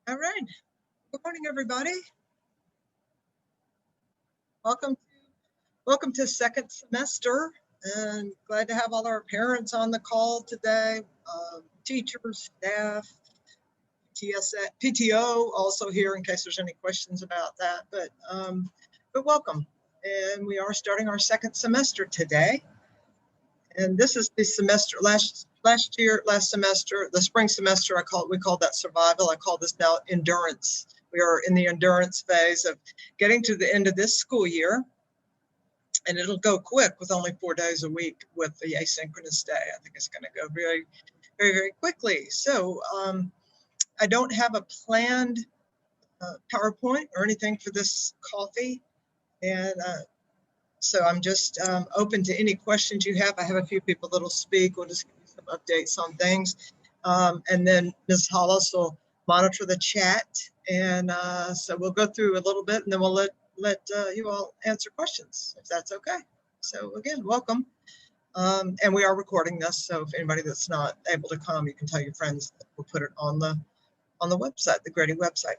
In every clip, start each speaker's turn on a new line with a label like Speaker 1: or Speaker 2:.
Speaker 1: All right. Good morning, everybody. Welcome to second semester, and glad to have all our parents on the call today. Teachers, staff, PTO also here in case there's any questions about that. But welcome, and we are starting our second semester today. And this is the semester last semester, the spring semester. We called that survival. I call this now endurance. We are in the endurance phase of getting to the end of this school year, and it'll go quick with only 4 days a week with the asynchronous day. I think it's going to go very, very, very quickly. So I don't have a planned PowerPoint or anything for this coffee, and so I'm just open to any questions you have. I have a few people that'll speak. We'll just give you some updates on things. And then Ms. Hollis will monitor the chat. And so we'll go through a little bit and then we'll let you all answer questions, if that's okay. So again, welcome. And we are recording this. So if anybody that's not able to come, you can tell your friends that we'll put it on the website, the Grady website.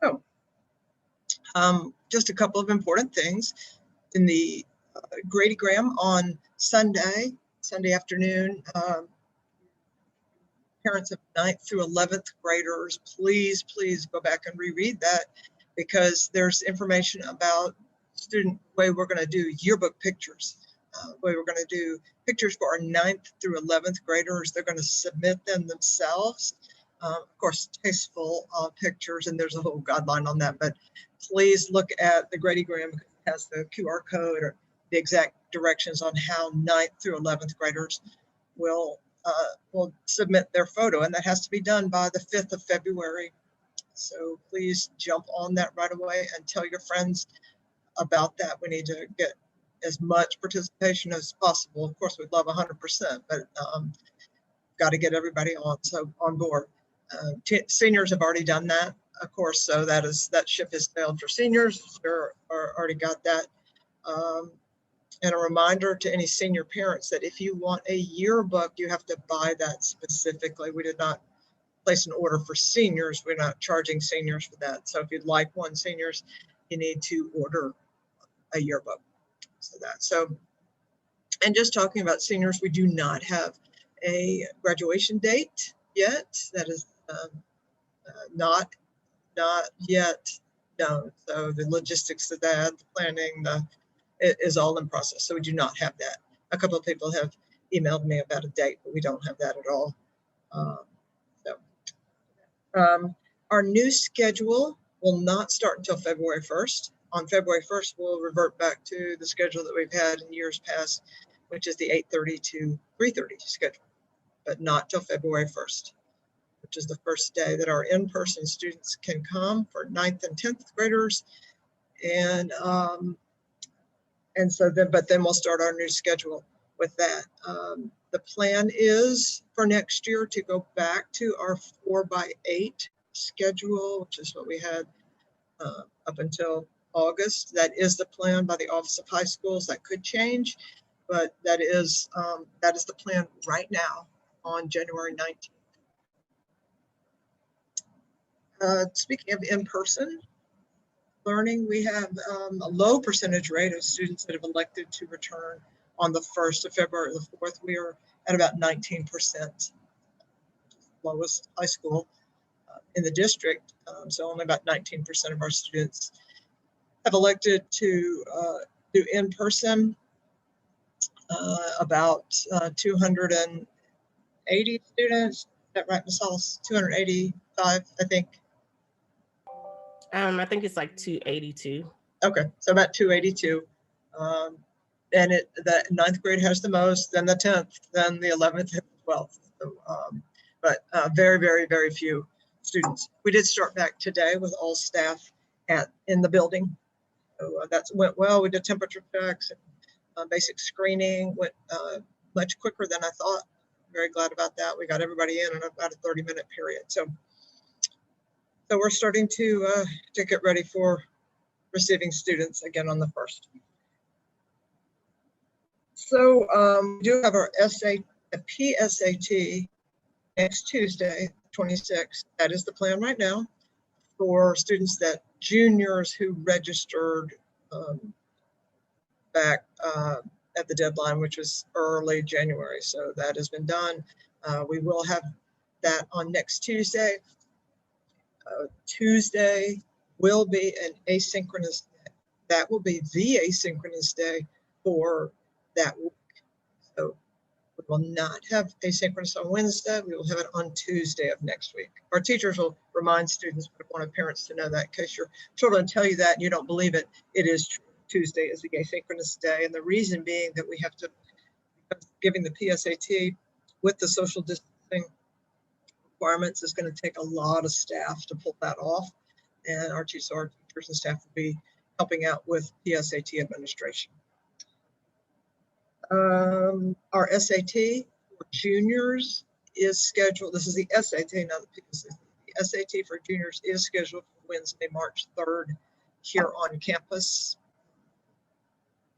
Speaker 1: So just a couple of important things. In the Gradygram on Sunday afternoon, parents of 9th through 11th graders, please go back and reread that, because there's information about student way we're going to do yearbook pictures, way we're going to do pictures for our 9th through 11th graders. They're going to submit them themselves. Of course, tasteful pictures, and there's a whole guideline on that, but please look at the Gradygram, because it has the QR code or the exact directions on how 9th through 11th graders will submit their photo, and that has to be done by the 5th of February. So please jump on that right away and tell your friends about that. We need to get as much participation as possible. Of course, we'd love 100%, but got to get everybody on board. Seniors have already done that, of course, so that ship has sailed for seniors. They're already got that. And a reminder to any senior parents that if you want a yearbook, you have to buy that specifically. We did not place an order for seniors. We're not charging seniors for that. So if you'd like one, seniors, you need to order a yearbook. And just talking about seniors, we do not have a graduation date yet. That is not yet known. So the logistics of that, the planning, it is all in process. So we do not have that. A couple of people have emailed me about a date, but we don't have that at all. Our new schedule will not start until February 1st. On February 1st, we'll revert back to the schedule that we've had in years past, which is the 8:30 to 3:30 schedule, but not till February 1st, which is the first day that our in-person students can come for 9th and 10th graders. And so then we'll start our new schedule with that. The plan is for next year to go back to our 4x8 schedule, which is what we had up until August. That is the plan by the Office of High Schools. That could change, but that is the plan right now on January 19th. Speaking of in-person learning, we have a low percentage rate of students that have elected to return on the 1st of February or the 4th. We are at about 19%, lowest high school in the district. So only about 19% of our students have elected to do in-person. About 280 students. Is that right, Ms. Hollis? 285, I think.
Speaker 2: I think it's like 282.
Speaker 1: Okay, so about 282. And the 9th grade has the most, then the 10th, then the 11th, and 12th. So, but very, very, very few students. We did start back today with all staff in the building. So that went well. We did temperature checks and basic screening. Went much quicker than I thought. Very glad about that. We got everybody in about a 30-minute period. So we're starting to get ready for receiving students again on the 1st. So we do have our PSAT next Tuesday, 26th. That is the plan right now for students that juniors who registered back at the deadline, which was early January. So that has been done. We will have that on next Tuesday. Tuesday will be an asynchronous day. That will be the asynchronous day for that week. So we will not have asynchronous on Wednesday. We will have it on Tuesday of next week. Our teachers will remind students, but I want parents to know that in case your children tell you that and you don't believe it, it is true. Tuesday is the asynchronous day. And the reason being that we have to, giving the PSAT with the social distancing requirements is going to take a lot of staff to pull that off. And our teachers and staff will be helping out with PSAT administration. Our SAT for juniors is scheduled. This is the SAT, not the PSAT. The SAT for juniors is scheduled for Wednesday, March 3rd here on campus.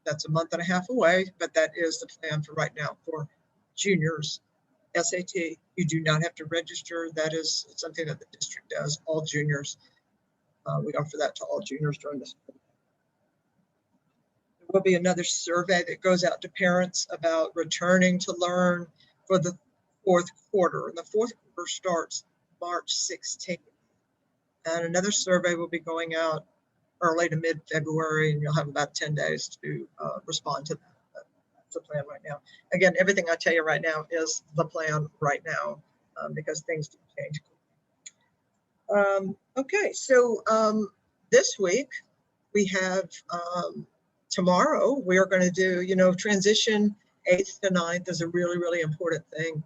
Speaker 1: That's a month and a half away, but that is the plan for right now for juniors. SAT, you do not have to register. That is something that the district does, all juniors. We offer that to all juniors during this. There will be another survey that goes out to parents about returning to learn for the fourth quarter. And the fourth quarter starts March 16th. And another survey will be going out early to mid-February, and you'll have about 10 days to respond to that. That's the plan right now. Again, everything I tell you right now is the plan right now because things do change. Okay, so this week we have tomorrow we are going to do, transition 8th to 9th is a really, really important thing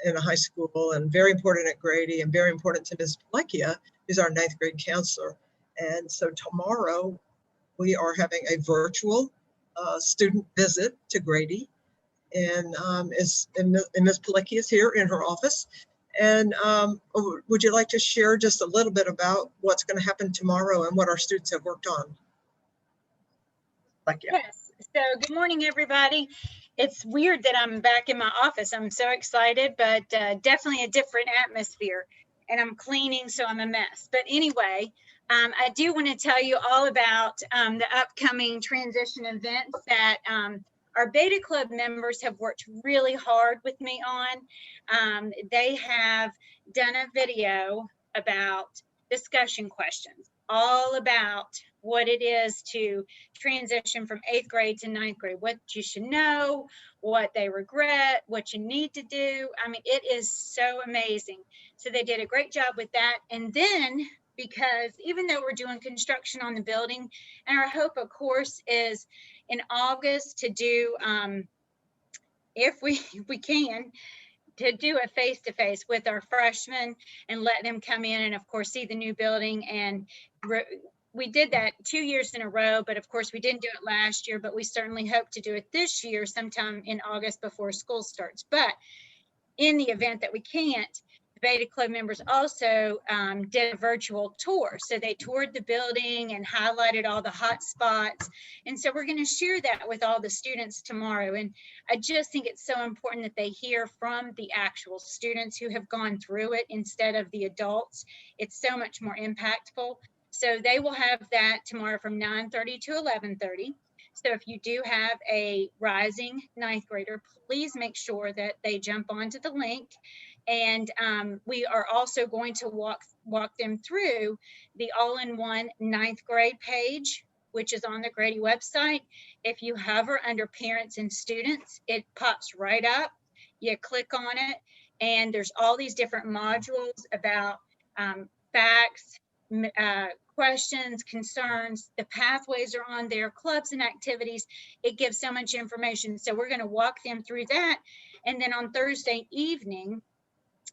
Speaker 1: in a high school and very important at Grady and very important to Ms. Plekia, who's our 9th grade counselor. And so tomorrow we are having a virtual student visit to Grady, and Ms. Pilecki is here in her office. And would you like to share just a little bit about what's going to happen tomorrow and what our students have worked on?
Speaker 3: Yes. So good morning, everybody. It's weird that I'm back in my office. I'm so excited, but definitely a different atmosphere. And I'm cleaning, so I'm a mess. But anyway, I do want to tell you all about the upcoming transition events that our Beta Club members have worked really hard with me on. They have done a video about discussion questions, all about what it is to transition from 8th grade to 9th grade, what you should know, what they regret, what you need to do. I mean, it is so amazing. So they did a great job with that. And then, because even though we're doing construction on the building, and our hope, of course, is in August to do, if we can, to do a face-to-face with our freshmen and let them come in and, of course, see the new building. And we did that 2 years in a row, but of course we didn't do it last year, but we certainly hope to do it this year sometime in August before school starts. But in the event that we can't, the Beta Club members also did a virtual tour. So they toured the building and highlighted all the hot spots. And so we're going to share that with all the students tomorrow. And I just think it's so important that they hear from the actual students who have gone through it instead of the adults. It's so much more impactful. So they will have that tomorrow from 9:30 to 11:30. So if you do have a rising 9th grader, please make sure that they jump onto the link. And we are also going to walk them through the all-in-one 9th grade page, which is on the Grady website. If you hover under parents and students, it pops right up. You click on it, and there's all these different modules about facts, questions, concerns. The pathways are on there, clubs and activities. It gives so much information. So we're going to walk them through that. And then on Thursday evening,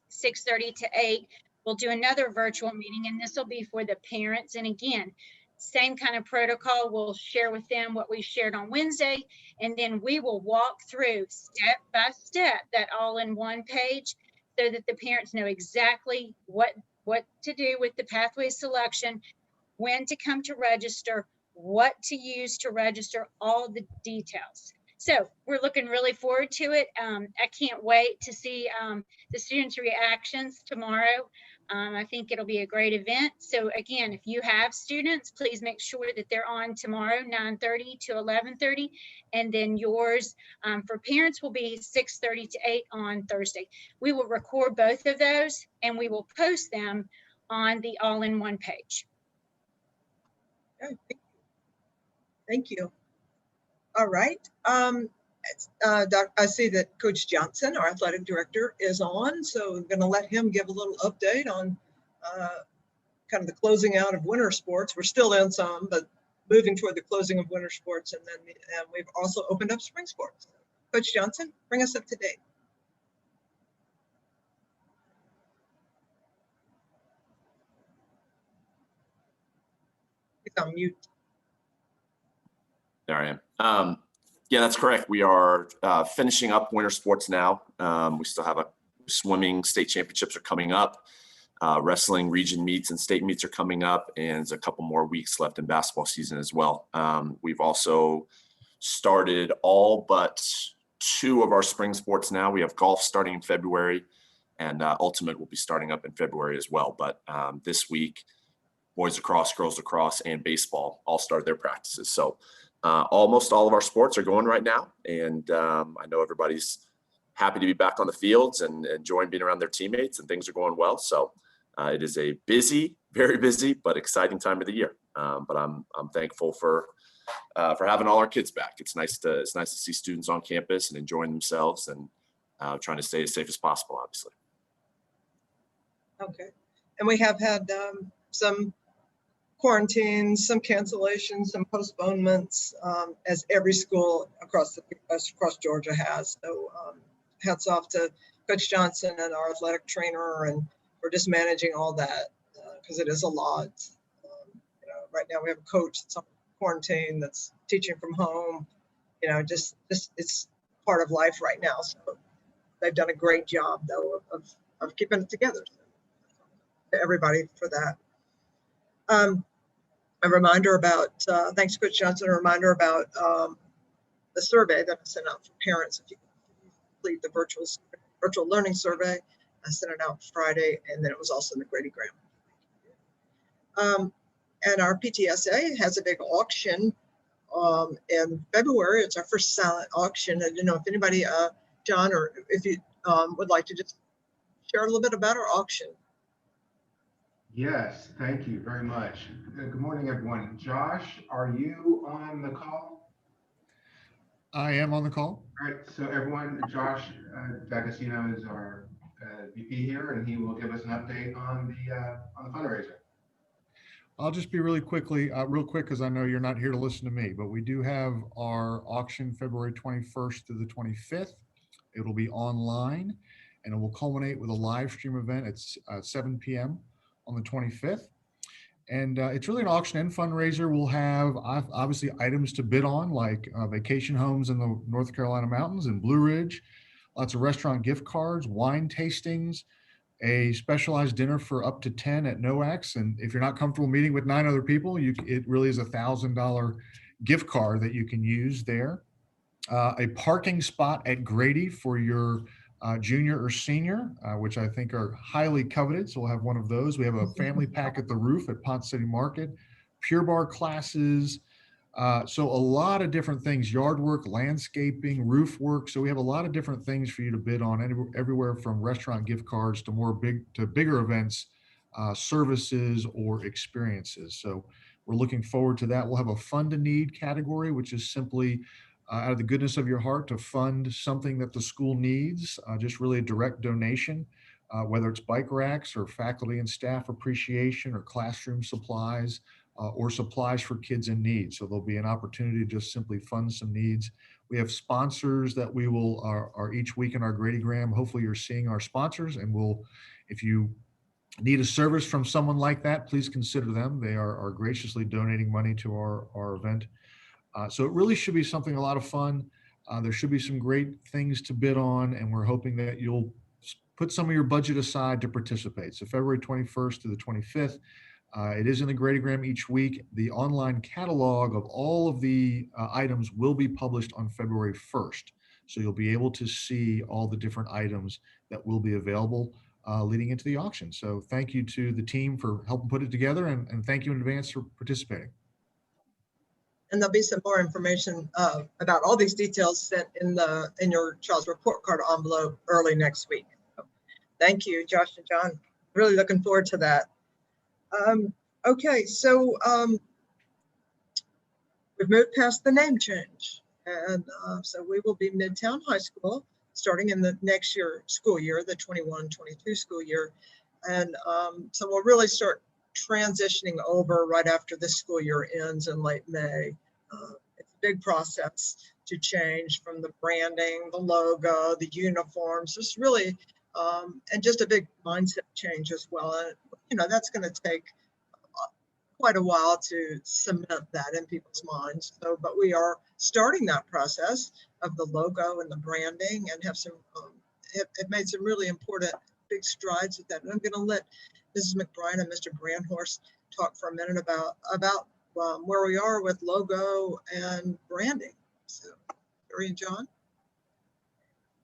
Speaker 3: 6:30 to 8, we'll do another virtual meeting, and this will be for the parents. And again, same kind of protocol. We'll share with them what we shared on Wednesday, and then we will walk through step by step that all-in-one page so that the parents know exactly what to do with the pathway selection, when to come to register, what to use to register, all the details. So we're looking really forward to it. I can't wait to see the students' reactions tomorrow. I think it'll be a great event. So again, if you have students, please make sure that they're on tomorrow, 9:30 to 11:30. And then yours for parents will be 6:30 to 8 on Thursday. We will record both of those and we will post them on the all-in-one page.
Speaker 1: Okay, thank you. All right. I see that Coach Johnson, our athletic director, is on, so I'm going to let him give a little update on kind of the closing out of winter sports. We're still in some, but moving toward the closing of winter sports, and then we've also opened up spring sports. Coach Johnson, bring us up to date. He's on mute.
Speaker 4: There I am. Yeah, that's correct. We are finishing up winter sports now. We still have swimming state championships are coming up. Wrestling region meets and state meets are coming up, and there's a couple more weeks left in basketball season as well. We've also started all but 2 of our spring sports now. We have golf starting in February, and ultimate will be starting up in February as well. But this week, boys lacrosse, girls lacrosse, and baseball all started their practices. So almost all of our sports are going right now, and I know everybody's happy to be back on the fields and enjoying being around their teammates, and things are going well. So it is a busy, very busy, but exciting time of the year. But I'm thankful for having all our kids back. It's nice to see students on campus and enjoying themselves, and trying to stay as safe as possible, obviously.
Speaker 1: Okay, and we have had some quarantines, some cancellations, some postponements, as every school across Georgia has. So hats off to Coach Johnson and our athletic trainer, and we're just managing all that because it is a lot. Right now we have a coach that's on quarantine that's teaching from home. Just it's part of life right now. So they've done a great job though of keeping it together. To everybody for that. A reminder about, thanks Coach Johnson, a reminder about the survey that I sent out for parents. If you complete the virtual learning survey, I sent it out Friday, and then it was also in the Grady Graham. And our PTSA has a big auction in February. It's our first silent auction. I didn't know if anybody, John, or if you would like to just share a little bit about our auction.
Speaker 5: Yes, thank you very much. Good morning, everyone. Josh, are you on the call?
Speaker 6: I am on the call.
Speaker 5: All right, so everyone, Josh D'Agostino is our VP here, and he will give us an update on the fundraiser.
Speaker 6: I'll just be real quick, because I know you're not here to listen to me, but we do have our auction February 21st to the 25th. It'll be online, and it will culminate with a live stream event at 7 p.m. on the 25th. And it's really an auction and fundraiser. We'll have obviously items to bid on, like vacation homes in the North Carolina mountains and Blue Ridge, lots of restaurant gift cards, wine tastings, a specialized dinner for up to 10 at NOAX. And if you're not comfortable meeting with 9 other people, it really is $1,000 gift card that you can use there. A parking spot at Grady for your junior or senior, which I think are highly coveted. So we'll have one of those. We have a family pack at the roof at Ponce City Market, Pure Barre classes. So a lot of different things, yard work, landscaping, roof work. So we have a lot of different things for you to bid on, everywhere from restaurant gift cards to bigger events, services or experiences. So we're looking forward to that. We'll have a fund to need category, which is simply out of the goodness of your heart to fund something that the school needs, just really a direct donation, whether it's bike racks or faculty and staff appreciation or classroom supplies or supplies for kids in need. So there'll be an opportunity to just simply fund some needs. We have sponsors that we will are each week in our Grady Graham. Hopefully you're seeing our sponsors, and if you need a service from someone like that, please consider them. They are graciously donating money to our event. So it really should be something a lot of fun. There should be some great things to bid on, and we're hoping that you'll put some of your budget aside to participate. So February 21st to the 25th, It is in the Gradygram each week. The online catalog of all of the items will be published on February 1st. So you'll be able to see all the different items that will be available leading into the auction. So thank you to the team for helping put it together, and thank you in advance for participating.
Speaker 1: And there'll be some more information about all these details sent in your child's report card envelope early next week. So, thank you, Josh and John. Really looking forward to that. Okay, so we've moved past the name change, and so we will be Midtown High School starting in the next school year, the 21-22 school year, and so we'll really start transitioning over right after this school year ends in late May. It's a big process to change from the branding, the logo, the uniforms, just really, and just a big mindset change as well. And, you know, that's going to take quite a while to cement that in people's minds. So, but we are starting that process of the logo and the branding, and have some, have made some really important big strides with that. And I'm going to let Mrs. McBride and Mr. Brandhorst talk for a minute about where we are with logo and branding. So, Terry and John.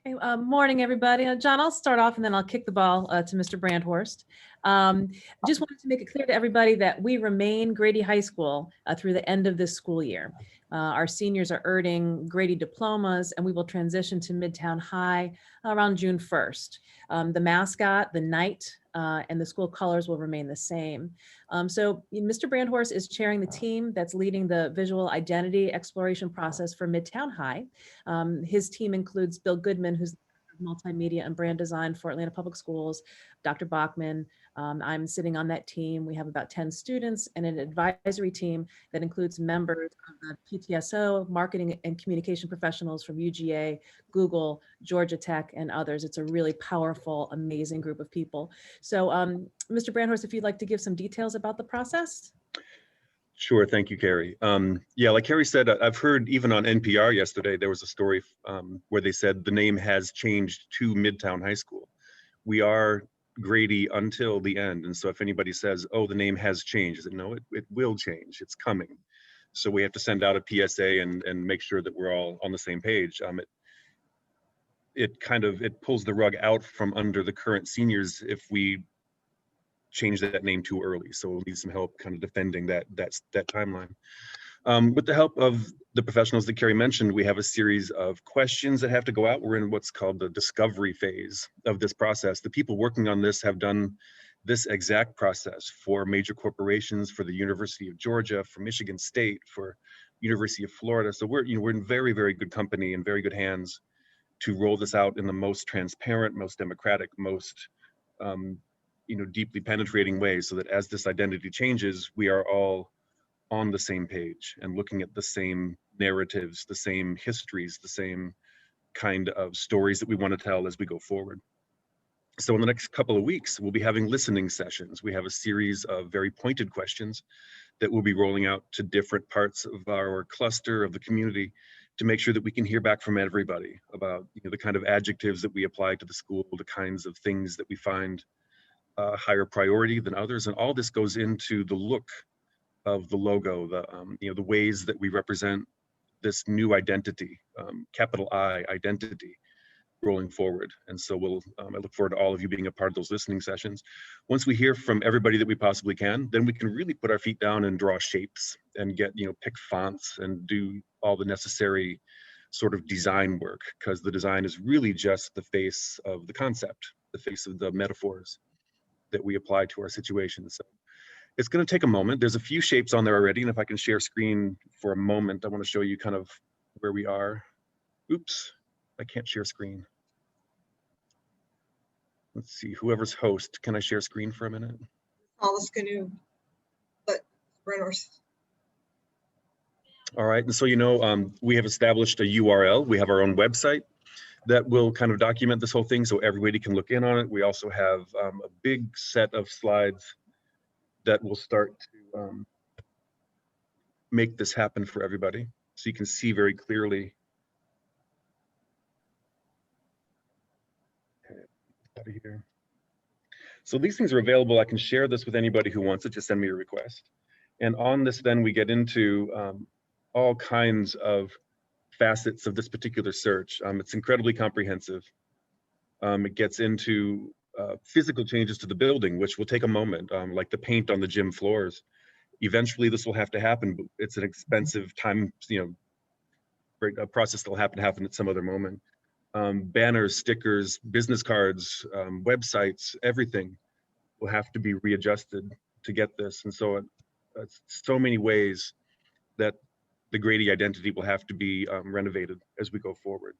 Speaker 7: Okay, morning, everybody. John, I'll start off and then I'll kick the ball to Mr. Brandhorst. Just wanted to make it clear to everybody that we remain Grady High School through the end of this school year. Our seniors are earning Grady diplomas, and we will transition to Midtown High around June 1st. The mascot, the knight, and the school colors will remain the same. So Mr. Brandhorst is chairing the team that's leading the visual identity exploration process for Midtown High. His team includes Bill Goodman, who's multimedia and brand design for Atlanta Public Schools, Dr. Bachman. I'm sitting on that team. We have about 10 students and an advisory team that includes members of the PTSO, marketing and communication professionals from UGA, Google, Georgia Tech, and others. It's a really powerful, amazing group of people. So Mr. Brandhorst, if you'd like to give some details about the process.
Speaker 8: Sure. Thank you, Carrie. Yeah, like Carrie said, I've heard even on NPR yesterday, there was a story where they said the name has changed to Midtown High School. We are Grady until the end. And so if anybody says, oh, the name has changed, I said, no, it will change. It's coming. So we have to send out a PSA and make sure that we're all on the same page. It pulls the rug out from under the current seniors if we change that name too early. So we'll need some help kind of defending that timeline. With the help of the professionals that Carrie mentioned, we have a series of questions that have to go out. We're in what's called the discovery phase of this process. The people working on this have done this exact process for major corporations, for the University of Georgia, for Michigan State, for University of Florida. So we're in very, very good company and very good hands to roll this out in the most transparent, most democratic, most deeply penetrating way, so that as this identity changes, we are all on the same page and looking at the same narratives, the same histories, the same kind of stories that we want to tell as we go forward. So in the next couple of weeks, we'll be having listening sessions. We have a series of very pointed questions that we'll be rolling out to different parts of our cluster of the community to make sure that we can hear back from everybody about the kind of adjectives that we apply to the school, the kinds of things that we find higher priority than others. And all this goes into the look of the logo, the ways that we represent this new identity, capital I identity, rolling forward. And so I look forward to all of you being a part of those listening sessions. Once we hear from everybody that we possibly can, then we can really put our feet down and draw shapes and pick fonts and do all the necessary sort of design work, because the design is really just the face of the concept, the face of the metaphors that we apply to our situation. So it's going to take a moment. There's a few shapes on there already, and if I can share screen for a moment, I want to show you kind of where we are. Oops, I can't share screen. Let's see, whoever's host, can I share screen for a minute?
Speaker 1: Alice, can you let Brandhorst?
Speaker 8: All right, and so we have established a URL. We have our own website that will kind of document this whole thing so everybody can look in on it. We also have a big set of slides that will start to make this happen for everybody. So you can see very clearly. Okay, out of here. So these things are available. I can share this with anybody who wants it. Just send me a request. And on this, then we get into all kinds of facets of this particular search. It's incredibly comprehensive. It gets into physical changes to the building, which will take a moment, like the paint on the gym floors. Eventually, this will have to happen, but it's an expensive time, a process that will happen at some other moment. Banners, stickers, business cards, websites, everything will have to be readjusted to get this. And so it's so many ways that the Grady identity will have to be renovated as we go forward.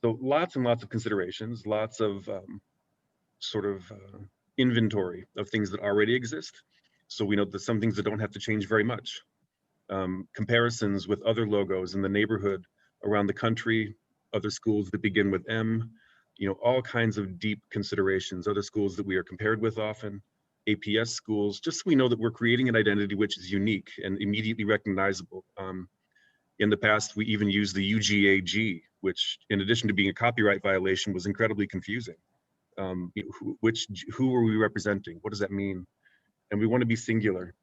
Speaker 8: So lots and lots of considerations, lots of inventory of things that already exist. So we know that some things that don't have to change very much. Comparisons with other logos in the neighborhood around the country, other schools that begin with M, all kinds of deep considerations, other schools that we are compared with often, APS schools, just so we know that we're creating an identity which is unique and immediately recognizable. In the past, we even used the UGAG, which in addition to being a copyright violation was incredibly confusing. Who are we representing? What does that mean? And we want to be singular.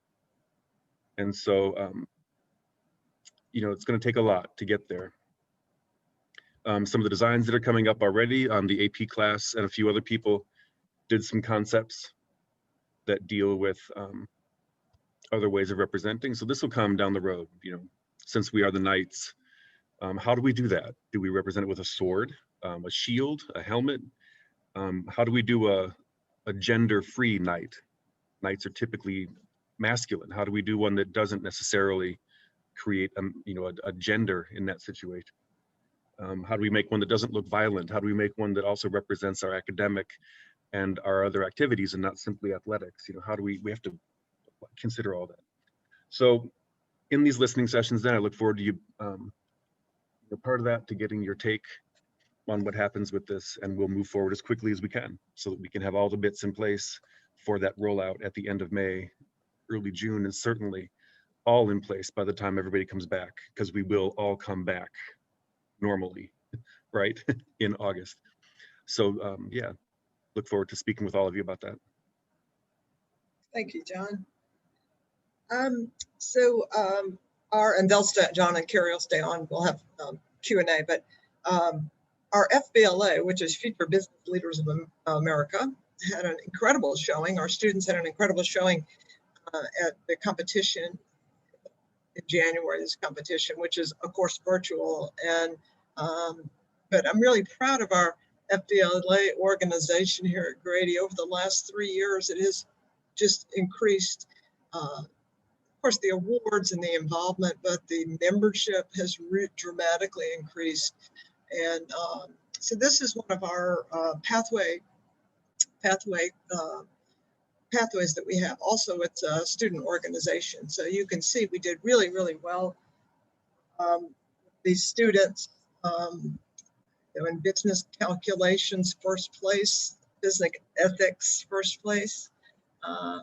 Speaker 8: And so, it's going to take a lot to get there. Some of the designs that are coming up already, the AP class and a few other people did some concepts that deal with other ways of representing. So this will come down the road, since we are the knights. How do we do that? Do we represent it with a sword, a shield, a helmet? How do we do a gender-free knight? Knights are typically masculine. How do we do one that doesn't necessarily create a gender in that situation? How do we make one that doesn't look violent? How do we make one that also represents our academic and our other activities and not simply athletics? How do we have to consider all that. So in these listening sessions, then I look forward to you, part of that, to getting your take on what happens with this, and we'll move forward as quickly as we can so that we can have all the bits in place for that rollout at the end of May, early June, and certainly all in place by the time everybody comes back, because we will all come back normally, right, in August. So yeah, look forward to speaking with all of you about that.
Speaker 1: Thank you, John. And they'll stay, John and Carrie will stay on. We'll have Q&A, but our FBLA, which is Future Business Leaders of America, had an incredible showing. Our students had an incredible showing at the competition in January, this competition, which is of course virtual. And but I'm really proud of our FBLA organization here at Grady. Over the last 3 years, it has just increased, of course, the awards and the involvement, but the membership has dramatically increased. And so this is one of our pathways that we have. Also, it's a student organization. So you can see we did really, really well. These students, in business calculations, first place, business ethics, first place,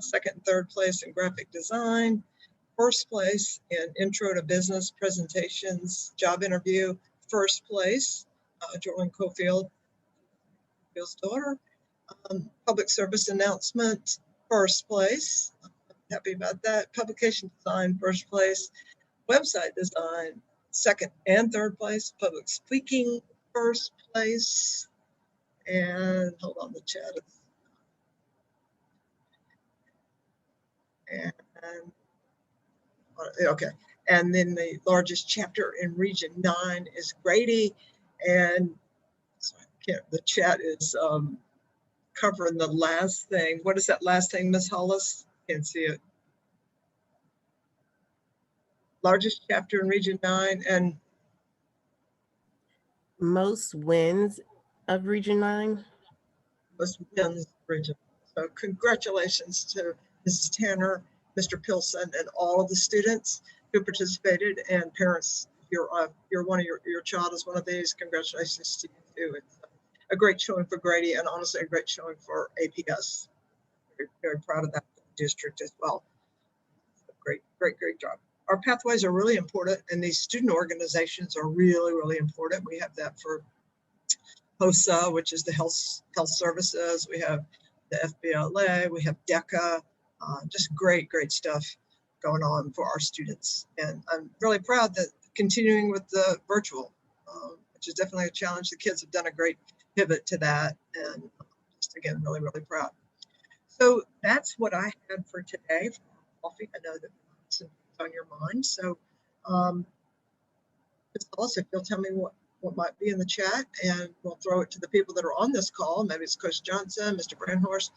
Speaker 1: second and third place in graphic design, first place in intro to business presentations, job interview, first place, Jordan Cofield's daughter, public service announcement, first place, happy about that, publication design, first place, website design, second and third place, public speaking, first place, and hold on, the chat is, and okay, and then the largest chapter in Region 9 is Grady, and so the chat is covering the last thing. What is that last thing, Ms. Hollis? Can't see it. Largest chapter in Region 9 and
Speaker 2: most wins of Region 9.
Speaker 1: most wins region. So congratulations to Mrs. Tanner, Mr. Pilson, and all of the students who participated, and parents. You're one of your child is one of these. Congratulations to you too. It's a great showing for Grady, and honestly a great showing for APS. Very, very proud of that district as well. Great job. Our pathways are really important, and these student organizations are really, really important. We have that for HOSA, which is the health services. We have the FBLA, we have DECA, just great stuff going on for our students. And I'm really proud that continuing with the virtual, which is definitely a challenge. The kids have done a great pivot to that, and just again, really proud. So that's what I had for today for coffee. I know that it's on your mind. So also, if you'll tell me what might be in the chat, and we'll throw it to the people that are on this call. Maybe it's Coach Johnson, Mr. Brandhorst.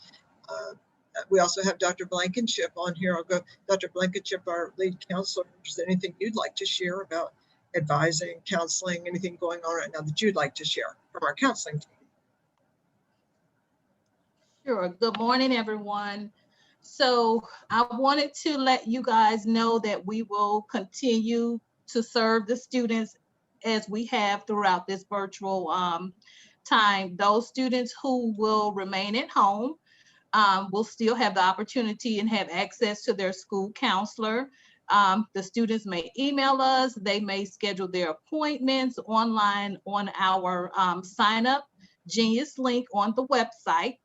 Speaker 1: We also have Dr. Blankenship on here. I'll go, Dr. Blankenship, our lead counselor. Is there anything you'd like to share about advising, counseling, anything going on right now that you'd like to share from our counseling team?
Speaker 9: Sure. Good morning, everyone. So I wanted to let you guys know that we will continue to serve the students as we have throughout this virtual time. Those students who will remain at home will still have the opportunity and have access to their school counselor. The students may email us, they may schedule their appointments online on our sign up Genius link on the website.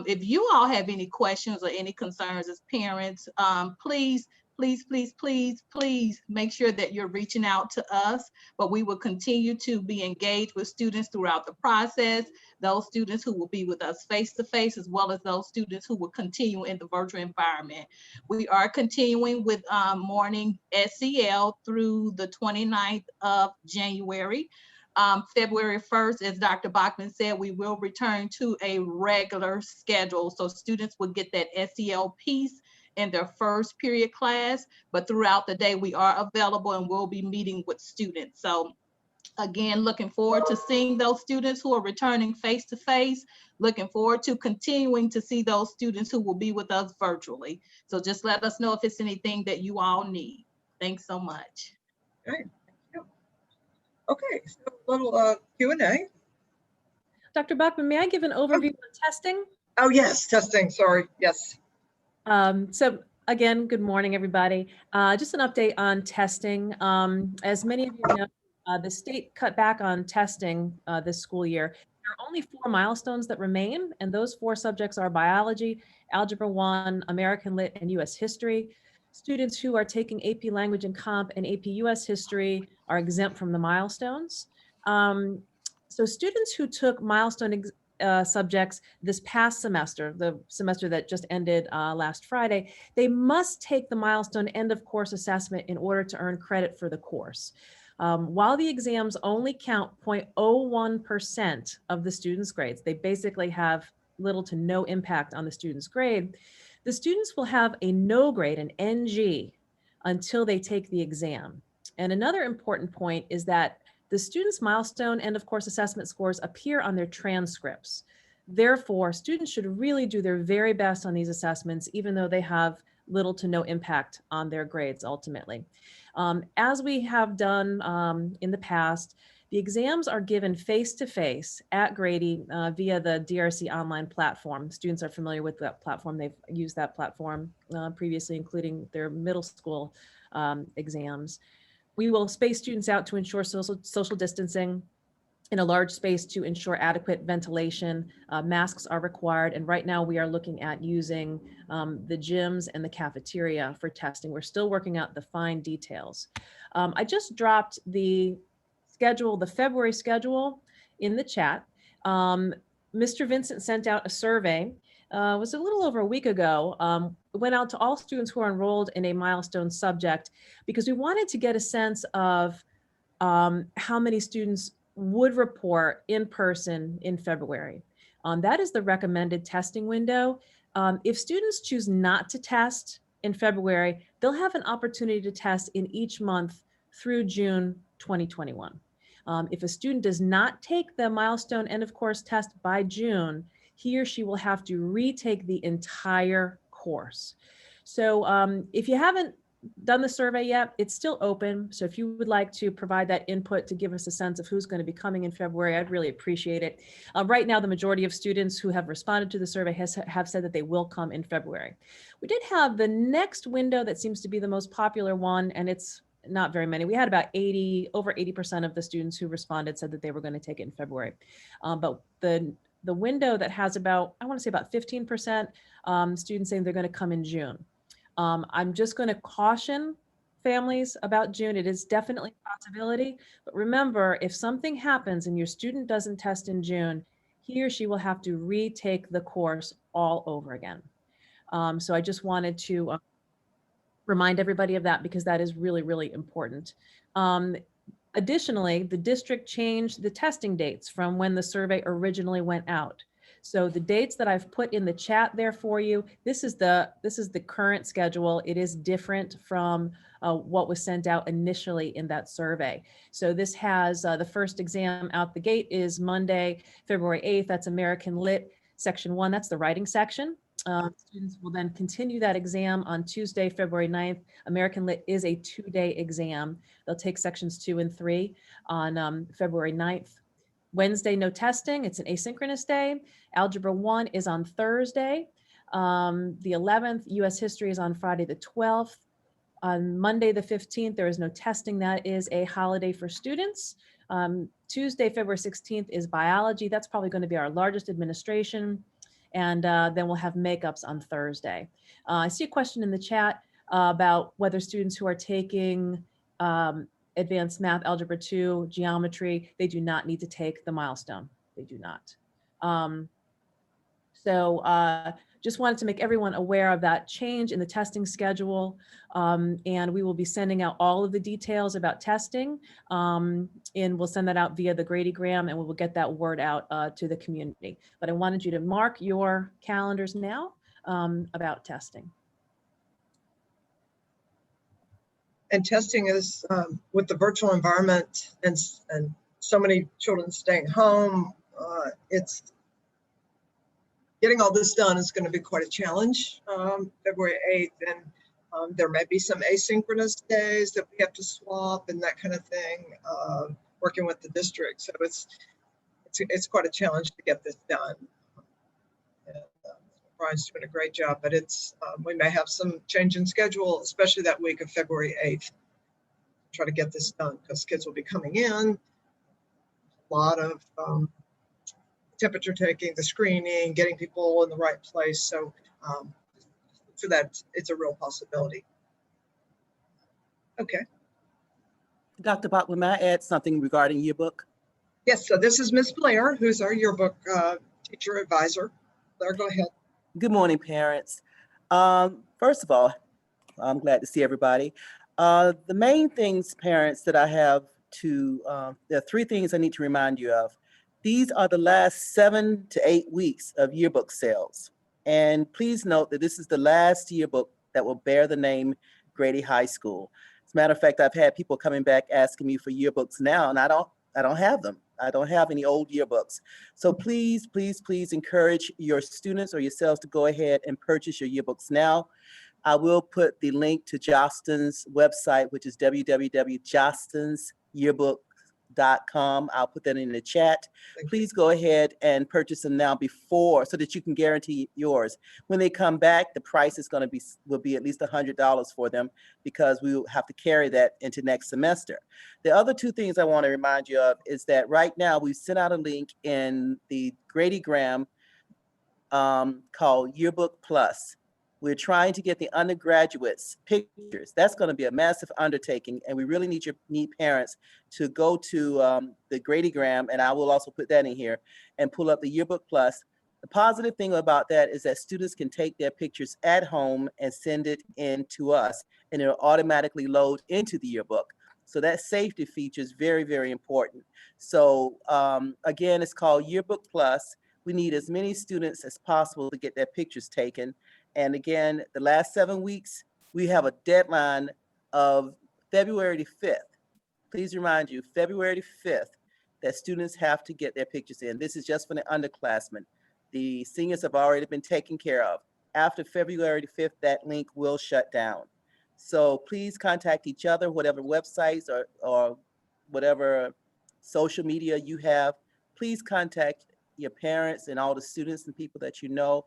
Speaker 9: If you all have any questions or any concerns as parents, please make sure that you're reaching out to us, but we will continue to be engaged with students throughout the process, those students who will be with us face-to-face, as well as those students who will continue in the virtual environment. We are continuing with morning SEL through the 29th of January. February 1st, as Dr. Bachman said, we will return to a regular schedule. So students will get that SEL piece in their first period class, but throughout the day we are available and we'll be meeting with students. So again, looking forward to seeing those students who are returning face-to-face, looking forward to continuing to see those students who will be with us virtually. So just let us know if it's anything that you all need. Thanks so much.
Speaker 1: Great. Okay, so a little Q&A.
Speaker 7: Dr. Bachman, may I give an overview on testing?
Speaker 1: Oh, yes, testing, sorry, yes.
Speaker 7: So again, good morning, everybody. Just an update on testing. As many of you know, the state cut back on testing this school year. There are only 4 milestones that remain, and those 4 subjects are biology, Algebra 1, American Lit, and US History. Students who are taking AP Language and Comp and AP US History are exempt from the milestones. So students who took milestone subjects this past semester, the semester that just ended last Friday, they must take the milestone end of course assessment in order to earn credit for the course. While the exams only count 0.01% of the student's grades, they basically have little to no impact on the student's grade. The students will have a no grade, an NG, until they take the exam. And another important point is that the student's milestone end of course assessment scores appear on their transcripts. Therefore, students should really do their very best on these assessments, even though they have little to no impact on their grades ultimately. As we have done in the past, the exams are given face-to-face at Grady via the DRC online platform. Students are familiar with that platform. They've used that platform previously, including their middle school exams. We will space students out to ensure social distancing in a large space to ensure adequate ventilation. Masks are required. And right now we are looking at using the gyms and the cafeteria for testing. We're still working out the fine details. I just dropped the schedule, the February schedule in the chat. Mr. Vincent sent out a survey, it was a little over a week ago. It went out to all students who are enrolled in a milestone subject because we wanted to get a sense of how many students would report in person in February. That is the recommended testing window. If students choose not to test in February, they'll have an opportunity to test in each month through June 2021. If a student does not take the milestone end of course test by June, he or she will have to retake the entire course. So if you haven't done the survey yet, it's still open. So if you would like to provide that input to give us a sense of who's going to be coming in February, I'd really appreciate it. Right now, the majority of students who have responded to the survey have said that they will come in February. We did have the next window that seems to be the most popular one, and it's not very many. We had about over 80% of the students who responded said that they were going to take it in February. But the the window that has about, I want to say about 15% students saying they're going to come in June. I'm just going to caution families about June. It is definitely a possibility, but remember, if something happens and your student doesn't test in June, he or she will have to retake the course all over again. So I just wanted to remind everybody of that because that is really, really important. Additionally, the district changed the testing dates from when the survey originally went out. So the dates that I've put in the chat there for you, this is the current schedule. It is different from what was sent out initially in that survey. So this has the first exam out the gate is Monday, February 8th. That's American Lit section 1. That's the writing section. Students will then continue that exam on Tuesday, February 9th. American Lit is a 2-day exam. They'll take sections 2 and 3 on February 9th. Wednesday, no testing. It's an asynchronous day. Algebra 1 is on Thursday. The 11th, US History is on Friday the 12th. On Monday the 15th, there is no testing. That is a holiday for students. Tuesday, February 16th is biology. That's probably going to be our largest administration. And then we'll have makeups on Thursday. I see a question in the chat about whether students who are taking advanced math, algebra 2, geometry, they do not need to take the milestone. They do not. Just wanted to make everyone aware of that change in the testing schedule. And we will be sending out all of the details about testing. And we'll send that out via the Gradygram and we will get that word out to the community. But I wanted you to mark your calendars now about testing.
Speaker 1: And testing is with the virtual environment and so many children staying home, it's getting all this done is going to be quite a challenge. February 8th, and there may be some asynchronous days that we have to swap and that kind of thing, working with the district. So it's quite a challenge to get this done. And, Brian's doing a great job, but it's we may have some change in schedule, especially that week of February 8th. Try to get this done because kids will be coming in. A lot of temperature taking, the screening, getting people in the right place. So for that, it's a real possibility. Okay.
Speaker 10: Dr. Bachman, may I add something regarding yearbook?
Speaker 1: Yes, so this is Ms. Blair, who's our yearbook teacher advisor. Blair, go ahead.
Speaker 10: Good morning, parents. First of all, I'm glad to see everybody. The main things, parents, that I have to, there are 3 things I need to remind you of. These are the last 7 to 8 weeks of yearbook sales. And please note that this is the last yearbook that will bear the name Grady High School. As a matter of fact, I've had people coming back asking me for yearbooks now, and I don't have them. I don't have any old yearbooks. So please, please, please encourage your students or yourselves to go ahead and purchase your yearbooks now. I will put the link to Jostens' website, which is www.jostensyearbook.com. I'll put that in the chat. Please go ahead and purchase them now before, so that you can guarantee yours. When they come back, the price is going to will be at least $100 for them, because we will have to carry that into next semester. The other 2 things I want to remind you of is that right now we've sent out a link in the Gradygram called Yearbook Plus. We're trying to get the undergraduates pictures. That's going to be a massive undertaking, and we really need parents to go to the Gradygram, and I will also put that in here, and pull up the Yearbook Plus. The positive thing about that is that students can take their pictures at home and send it in to us, and it'll automatically load into the yearbook. So that safety feature is very, very important. So again, it's called Yearbook Plus. We need as many students as possible to get their pictures taken. And again, the last 7 weeks, we have a deadline of February 5th. Please remind you, February 5th, that students have to get their pictures in. This is just for the underclassmen. The seniors have already been taken care of. After February 5th, that link will shut down. So please contact each other, whatever websites or whatever social media you have. Please contact your parents and all the students and people that you know.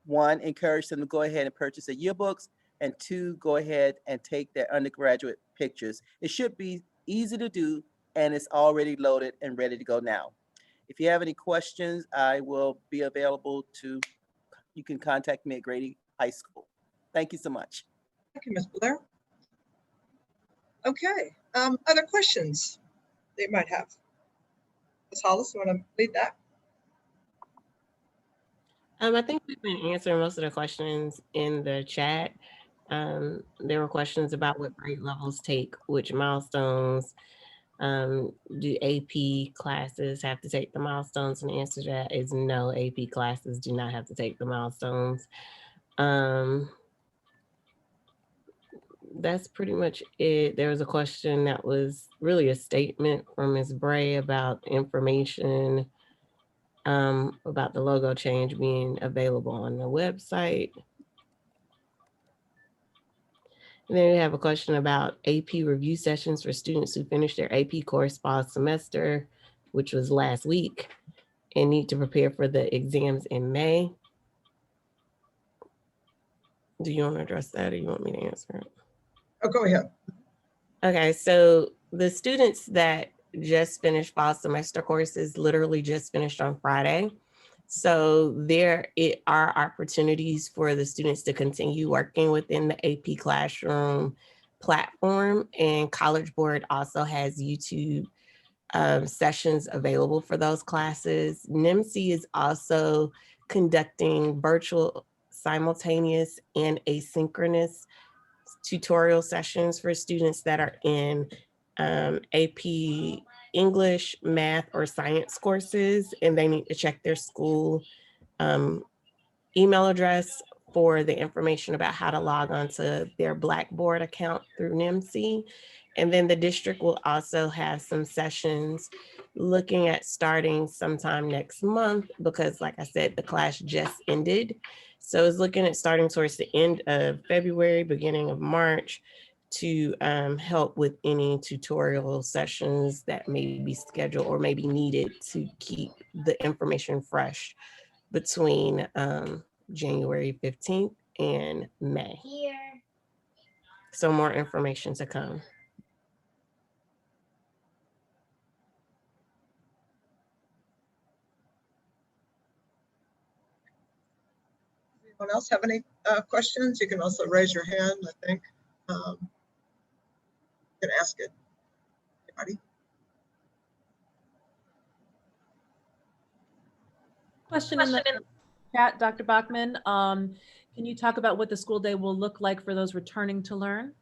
Speaker 10: 1, encourage them to go ahead and purchase their yearbooks, and 2, go ahead and take their undergraduate pictures. It should be easy to do, and it's already loaded and ready to go now. If you have any questions, I will be available you can contact me at Grady High School. Thank you so much.
Speaker 1: Thank you, Ms. Blair. Okay, other questions that you might have? Ms. Hollis, you want to lead that?
Speaker 2: I think we've been answering most of the questions in the chat. There were questions about what grade levels take which milestones. Do AP classes have to take the milestones? And the answer to that is no, AP classes do not have to take the milestones. That's pretty much it. There was a question that was really a statement from Ms. Bray about information about the logo change being available on the website. And then we have a question about AP review sessions for students who finished their AP course fall semester, which was last week, and need to prepare for the exams in May. Do you want to address that or you want me to answer it?
Speaker 1: Oh, go ahead.
Speaker 2: Okay, so the students that just finished fall semester courses literally just finished on Friday. So there are opportunities for the students to continue working within the AP Classroom platform, and College Board also has YouTube sessions available for those classes. NIMC is also conducting virtual, simultaneous, and asynchronous tutorial sessions for students that are in AP English, math, or science courses, and they need to check their school email address for the information about how to log on to their Blackboard account through NIMC. And then the district will also have some sessions looking at starting sometime next month, because like I said, the class just ended. So it's looking at starting towards the end of February, beginning of March, to help with any tutorial sessions that may be scheduled or may be needed to keep the information fresh between January 15th and May. So more information to come.
Speaker 1: Anyone else have any questions? You can also raise your hand, I think. You can ask it. Anybody?
Speaker 7: Question in the chat, Dr. Bachman. Can you talk about what the school day will look like for those returning to learn?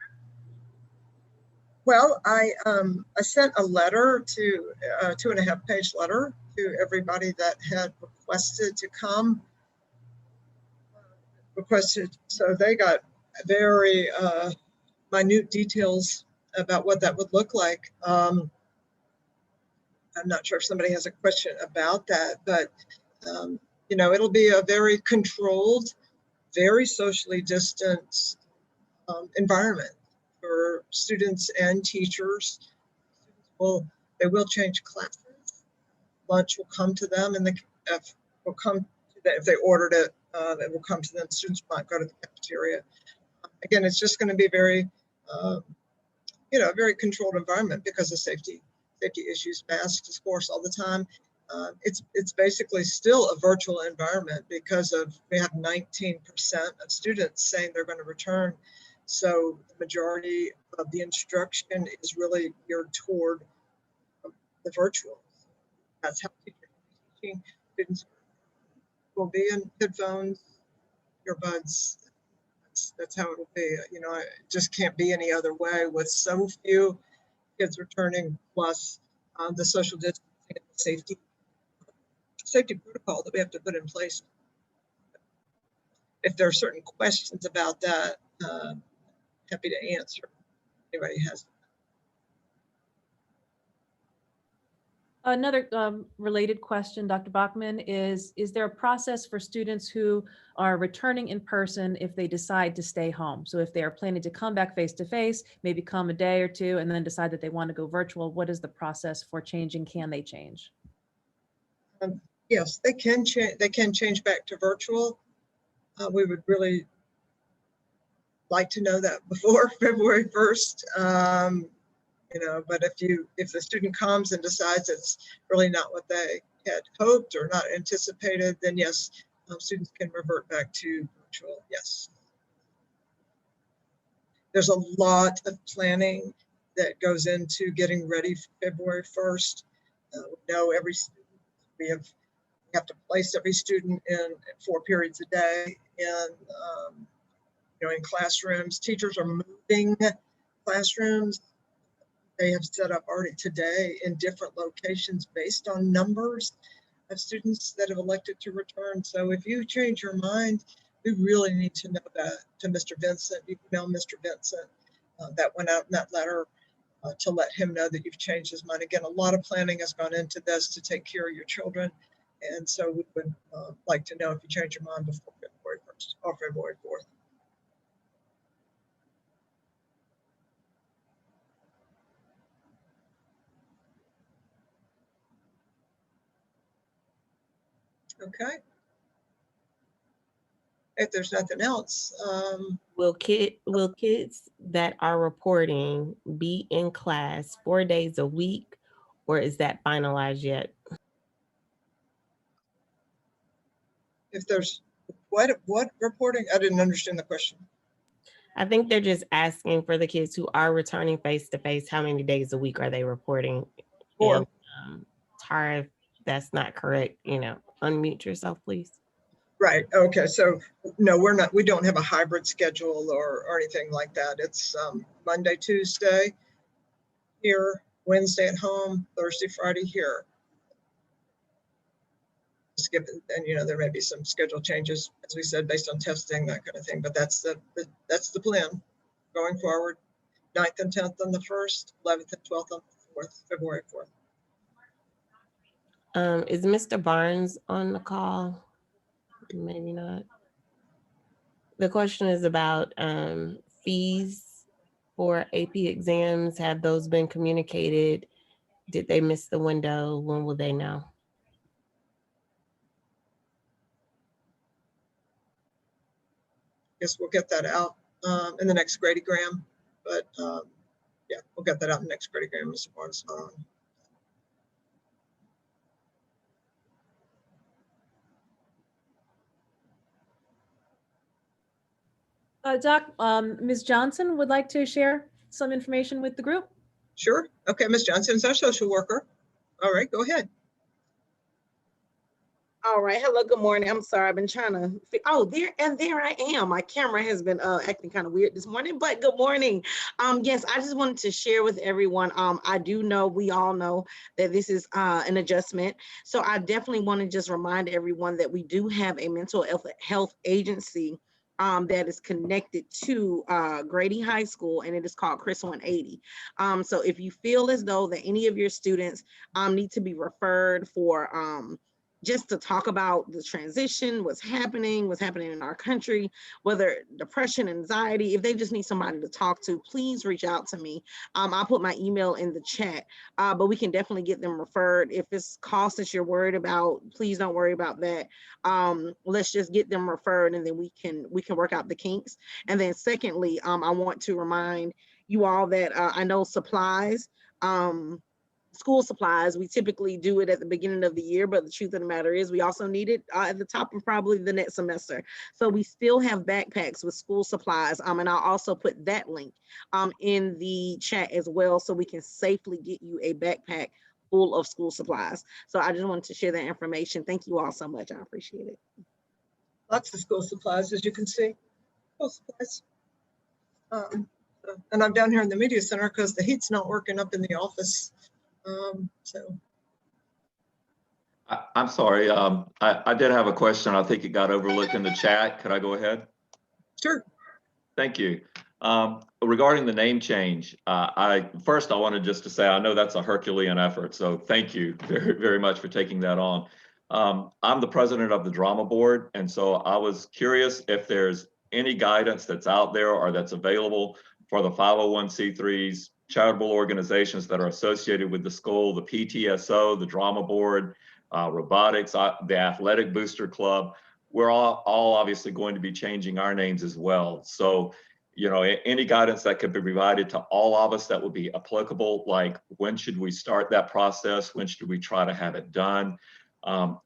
Speaker 1: Well, I sent a letter to a 2.5-page letter to everybody that had requested to come. So they got very minute details about what that would look like. I'm not sure if somebody has a question about that, but you know, it'll be a very controlled, very socially distanced environment for students and teachers. They will change classes. Lunch will come to them, and if they ordered it, it will come to them. Students might go to the cafeteria. Again, it's just going to be very, you know, a very controlled environment because of safety issues, masks, of course, all the time. It's basically still a virtual environment because we have 19% of students saying they're going to return. So the majority of the instruction is really geared toward the virtual. That's how teachers are teaching. Students will be in headphones, earbuds. That's how it'll be. You know, it just can't be any other way with so few kids returning, plus the social distancing and safety protocol that we have to put in place. If there are certain questions about that, happy to answer. Anybody has.
Speaker 7: Another related question, Dr. Bachman, is there a process for students who are returning in person if they decide to stay home? So if they are planning to come back face-to-face, maybe come a day or two, and then decide that they want to go virtual, what is the process for changing? Can they change?
Speaker 1: Yes, they can change. They can change back to virtual. We would really like to know that before February 1st. You know, but if the student comes and decides it's really not what they, had hoped or not anticipated, then yes, students can revert back to virtual, yes. There's a lot of planning that goes into getting ready for February 1st. We know every student, we have to place every student in 4 periods a day in classrooms. Teachers are moving classrooms. They have set up already today in different locations based on numbers of students that have elected to return. So if you change your mind, we really need to know that to Mr. Vincent. You can email Mr. Vincent. That went out in that letter to let him know that you've changed his mind. Again, a lot of planning has gone into this to take care of your children. And so we would like to know if you change your mind before February 1st or February 4th. Okay. If there's nothing else,
Speaker 2: Will kids that are reporting be in class 4 days a week, or is that finalized yet?
Speaker 1: if there's what reporting? I didn't understand the question.
Speaker 2: I think they're just asking for the kids who are returning face to face, how many days a week are they reporting?
Speaker 1: 4.
Speaker 2: And Tara, if that's not correct, unmute yourself, please.
Speaker 1: Right. Okay. So no, we don't have a hybrid schedule or anything like that. It's Monday, Tuesday here, Wednesday at home, Thursday, Friday here. Skip it, and there may be some schedule changes, as we said, based on testing, that kind of thing. But that's the plan going forward. 9th and 10th on the 1st, 11th and 12th on the 4th, February 4th.
Speaker 2: Is Mr. Barnes on the call? Maybe not. The question is about fees for AP exams. Have those been communicated? Did they miss the window? When will they know?
Speaker 1: Guess we'll get that out in the next Gradygram, but yeah, we'll get that out in the next Gradygram. Mr. Barnes on.
Speaker 7: Doc, Ms. Johnson would like to share some information with the group.
Speaker 1: Sure. Okay, Ms. Johnson is our social worker. All right, go ahead.
Speaker 11: All right. Hello. Good morning. I'm sorry. I've been trying to. Oh, there I am. My camera has been acting kind of weird this morning, but good morning. Yes, I just wanted to share with everyone. I do know, we all know that this is an adjustment. So I definitely want to just remind everyone that we do have a mental health agency that is connected to Grady High School, and it is called Chris 180. So if you feel as though that any of your students need to be referred for just to talk about the transition, what's happening in our country, whether depression, anxiety, if they just need somebody to talk to, please reach out to me. I'll put my email in the chat, but we can definitely get them referred. If it's cost that you're worried about, please don't worry about that. Let's just get them referred, and then we can work out the kinks. And then secondly, I want to remind you all that I know supplies, school supplies, we typically do it at the beginning of the year, but the truth of the matter is we also need it at the top of probably the next semester. So we still have backpacks with school supplies, and I'll also put that link in the chat as well, so we can safely get you a backpack full of school supplies. So I just wanted to share that information. Thank you all so much. I appreciate it.
Speaker 1: Lots of school supplies, as you can see. School supplies. And I'm down here in the media center because the heat's not working up in the office.
Speaker 12: I'm sorry. I did have a question. I think it got overlooked in the chat. Could I go ahead?
Speaker 1: Sure.
Speaker 12: Thank you. Regarding the name change, first I wanted just to say, I know that's a Herculean effort. So thank you very, very much for taking that on. I'm the president of the drama board. And so I was curious if there's any guidance that's out there or that's available for the 501c3s, charitable organizations that are associated with the school, the PTSO, the drama board, robotics, the athletic booster club. We're all obviously going to be changing our names as well. So, any guidance that could be provided to all of us that would be applicable, like when should we start that process? When should we try to have it done?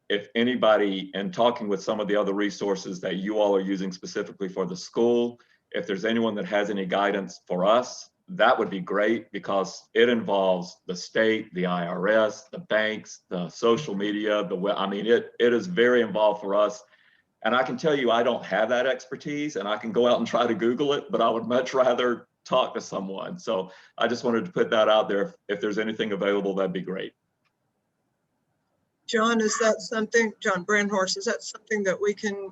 Speaker 12: If anybody, and talking with some of the other resources that you all are using specifically for the school, if there's anyone that has any guidance for us, that would be great, because it involves the state, the IRS, the banks, the social media, the web. I mean, it is very involved for us. And I can tell you, I don't have that expertise, and I can go out and try to Google it, but I would much rather talk to someone. So I just wanted to put that out there. If there's anything available, that'd be great.
Speaker 1: John, is that something, John Brandhorst, is that something that we can,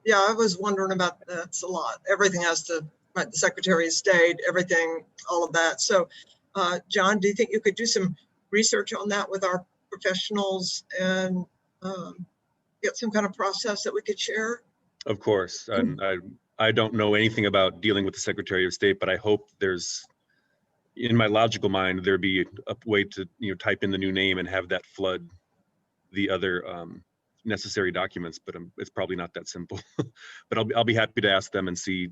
Speaker 1: yeah, I was wondering about that. It's a lot. Everything has to, right, the Secretary of State, everything, all of that. So, John, do you think you could do some research on that with our professionals and get some kind of process that we could share?
Speaker 8: Of course. And I don't know anything about dealing with the Secretary of State, but I hope there's, in my logical mind, there'd be a way to, type in the new name and have that flood the other necessary documents, but it's probably not that simple. But I'll be happy to ask them and see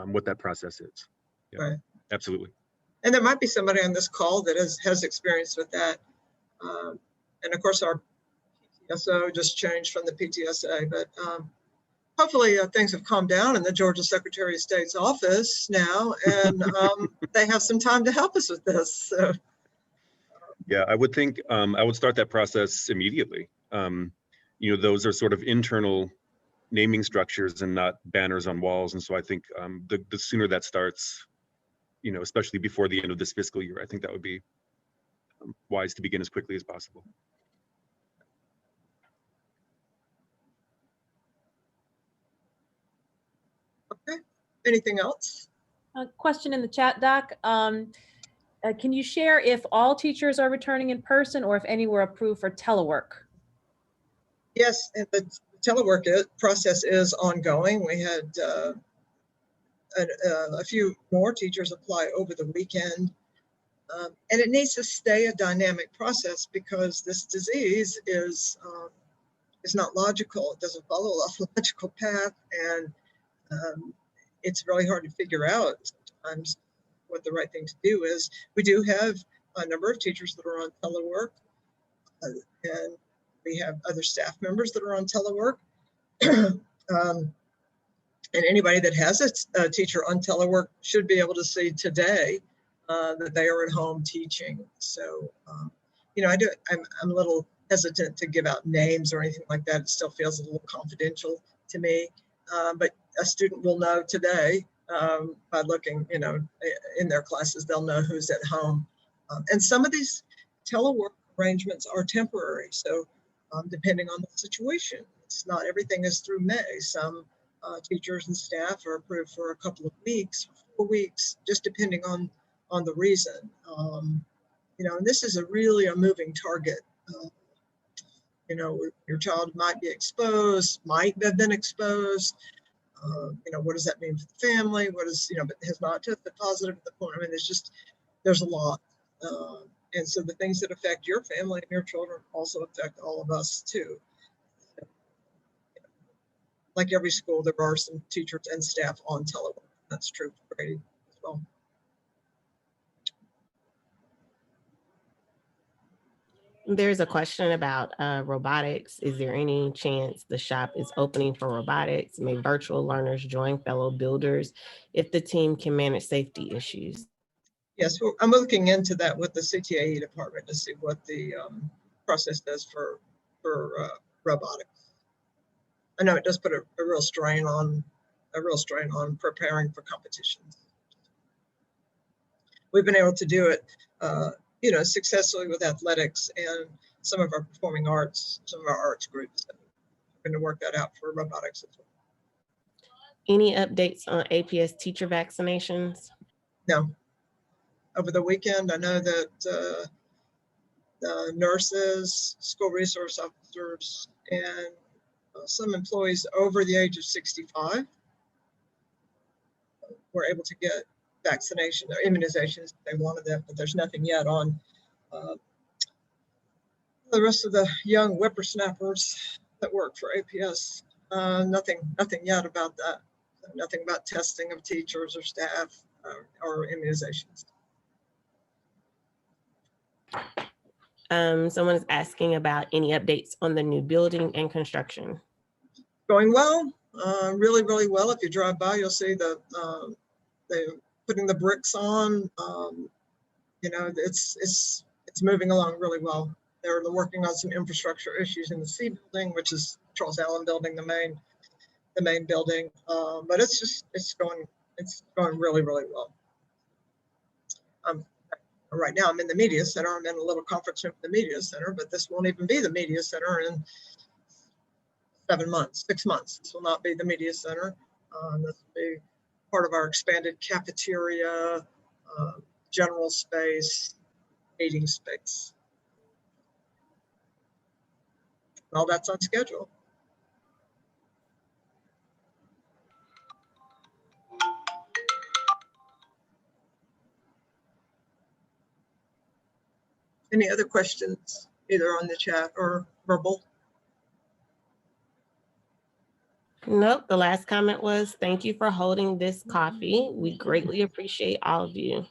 Speaker 8: what that process is. Yeah,
Speaker 1: right.
Speaker 8: Absolutely.
Speaker 1: And there might be somebody on this call that has experience with that. And of course, our PTSO just changed from the PTSA, but hopefully things have calmed down in the Georgia Secretary of State's office now, and they have some time to help us with this. So.
Speaker 8: Yeah, I would think I would start that process immediately. Those are sort of internal naming structures and not banners on walls. And so I think the sooner that starts, especially before the end of this fiscal year, I think that would be wise to begin as quickly as possible.
Speaker 1: Okay, anything else?
Speaker 7: A question in the chat, Doc. Can you share if all teachers are returning in person or if any were approved for telework?
Speaker 1: Yes, and the telework process is ongoing. We had a few more teachers apply over the weekend. And it needs to stay a dynamic process because this disease is not logical. It doesn't follow a logical path, and it's really hard to figure out sometimes what the right thing to do is. We do have a number of teachers that are on telework, and we have other staff members that are on telework. And anybody that has a teacher on telework should be able to see today that they are at home teaching. So, I'm a little hesitant to give out names or anything like that. It still feels a little confidential to me, but a student will know today by looking, in their classes, they'll know who's at home. And some of these telework arrangements are temporary. So depending on the situation, it's not everything is through May. Some teachers and staff are approved for a couple of weeks, 4 weeks, just depending on the reason. And this is really a moving target. Your child might be exposed, might have been exposed. What does that mean for the family? What is, but has not tested positive at the point. There's a lot. And so the things that affect your family and your children also affect all of us too. Like every school, there are some teachers and staff on telework. That's true for Grady as well.
Speaker 2: There's a question about robotics. Is there any chance the shop is opening for robotics? May virtual learners join fellow builders if the team can manage safety issues?
Speaker 1: Yes, well, I'm looking into that with the CTAE department to see what the process does for robotics. I know it does put a real strain on preparing for competitions. We've been able to do it, successfully with athletics and some of our performing arts, some of our arts groups. We're going to work that out for robotics as well.
Speaker 2: Any updates on APS teacher vaccinations?
Speaker 1: No. Over the weekend, I know that nurses, school resource officers, and some employees over the age of 65 were able to get vaccination or immunizations if they wanted them, but there's nothing yet on the rest of the young whippersnappers that work for APS. Nothing yet about that. Nothing about testing of teachers or staff or immunizations.
Speaker 2: Someone is asking about any updates on the new building and construction.
Speaker 1: Going well, really, really well. If you drive by, you'll see they're putting the bricks on. You know, it's moving along really well. They're working on some infrastructure issues in the C building, which is Charles Allen Building, the main building. But it's going really, really well. Right now I'm in the media center. I'm in a little conference room in the media center, but this won't even be the media center in 6 months. This will not be the media center. This will be part of our expanded cafeteria, general space, meeting space. All that's on schedule. Any other questions, either on the chat or verbal?
Speaker 2: Nope, the last comment was, thank you for holding this coffee. We greatly appreciate all of you.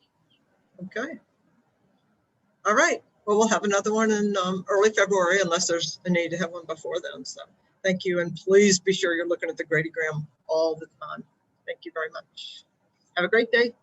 Speaker 1: Okay. All right. Well, we'll have another one in early February, unless there's a need to have one before then. So thank you. And please be sure you're looking at the Grady Graham all the time. Thank you very much. Have a great day.